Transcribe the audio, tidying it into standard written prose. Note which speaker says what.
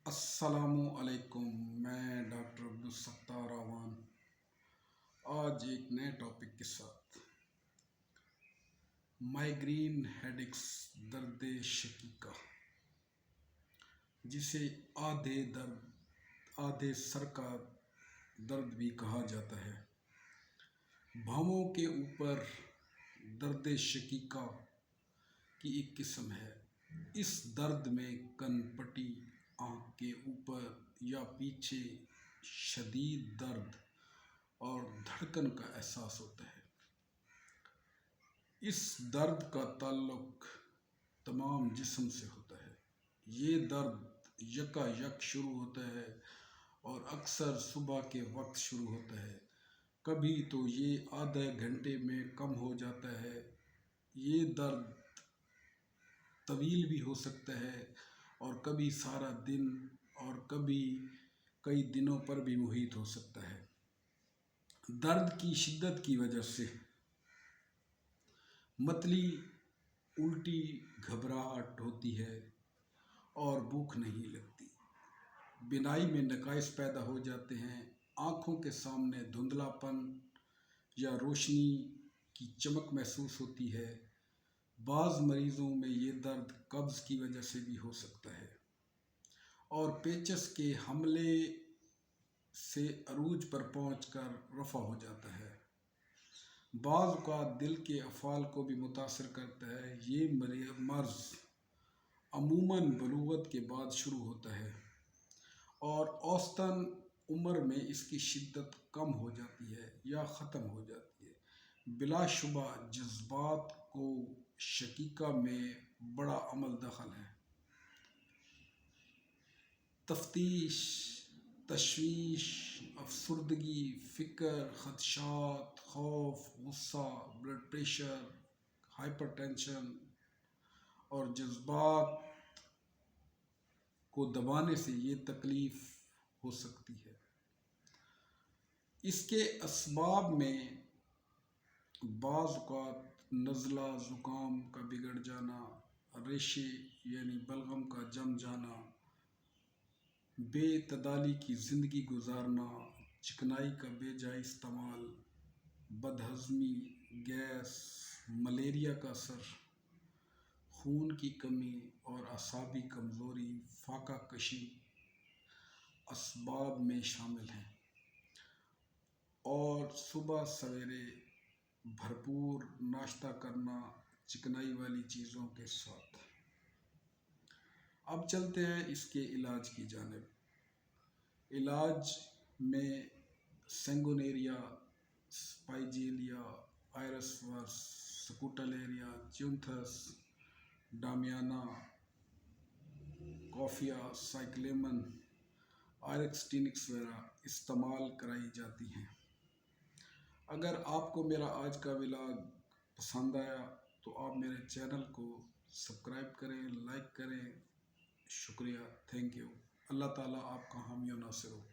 Speaker 1: السلام علیکم، میں ڈاکٹر عبدالستار اعوان آج ایک نئے ٹاپک کے ساتھ مائیگرین ہیڈیکس، درد شقیقہ، جسے آدھے سر کا درد بھی کہا جاتا ہے۔ بھاؤں کے اوپر درد شقیقہ کی ایک قسم ہے۔ اس درد میں کن پٹی، آنکھ کے اوپر یا پیچھے شدید درد اور دھڑکن کا احساس ہوتا ہے۔ اس درد کا تعلق تمام جسم سے ہوتا ہے۔ یہ درد یکا یک شروع ہوتا ہے اور اکثر صبح کے وقت شروع ہوتا ہے۔ کبھی تو یہ آدھے گھنٹے میں کم ہو جاتا ہے۔ یہ درد طویل بھی ہو سکتا ہے اور کبھی سارا دن اور کبھی کئی دنوں پر بھی محیط ہو سکتا ہے۔ درد کی شدت کی وجہ سے متلی، الٹی، گھبراہٹ ہوتی ہے اور بھوک نہیں لگتی۔ بینائی میں نقائص پیدا ہو جاتے ہیں۔ آنکھوں کے سامنے دھندلا پن یا روشنی کی چمک محسوس ہوتی ہے۔ بعض مریضوں میں یہ درد قبض کی وجہ سے بھی ہو سکتا ہے اور پیچس کے حملے سے عروج پر پہنچ کر رفع ہو جاتا ہے۔ بعض اوقات دل کے افعال کو بھی متاثر کرتا ہے۔ یہ مرض عموماً بلوغت کے بعد شروع ہوتا ہے اور اوسطاً عمر میں اس کی شدت کم ہو جاتی ہے یا ختم ہو جاتی ہے۔ بلا شبہ جذبات کو شقیقہ میں بڑا عمل دخل ہے۔ تشویش، افسردگی، فکر، خدشات، خوف، غصہ، بلڈ پریشر، ہائپر ٹینشن اور جذبات کو دبانے سے یہ تکلیف ہو سکتی ہے۔ اس کے اسباب میں بعض اوقات نزلہ، زکام کا بگڑ جانا، ریشے یعنی بلغم کا جم جانا، بے اعتدالی کی زندگی گزارنا، چکنائی کا بے جا استعمال، بد ہضمی، گیس، ملیریا کا اثر، خون کی کمی اور اعصابی کمزوری فاقہ کشی اسباب میں شامل ہیں۔ اور صبح سویرے بھرپور ناشتہ کرنا چکنائی والی چیزوں کے ساتھ۔ اب چلتے ہیں اس کے علاج کی جانب۔ علاج میں سینگونیریا، سپائجیلیا، آئرس ورس، سکوٹلیریا، چیونتھس، ڈامیانا، کوفیا، سائکلیمن، آئرکسٹینکس وغیرہ استعمال کرائی جاتی ہیں۔ اگر آپ کو میرا آج کا ولاگ پسند آیا تو آپ میرے چینل کو سبسکرائب کریں، لائک کریں۔ شکریہ، تھینک یو۔ اللہ تعالیٰ آپ کا حامی و ناصر ہو۔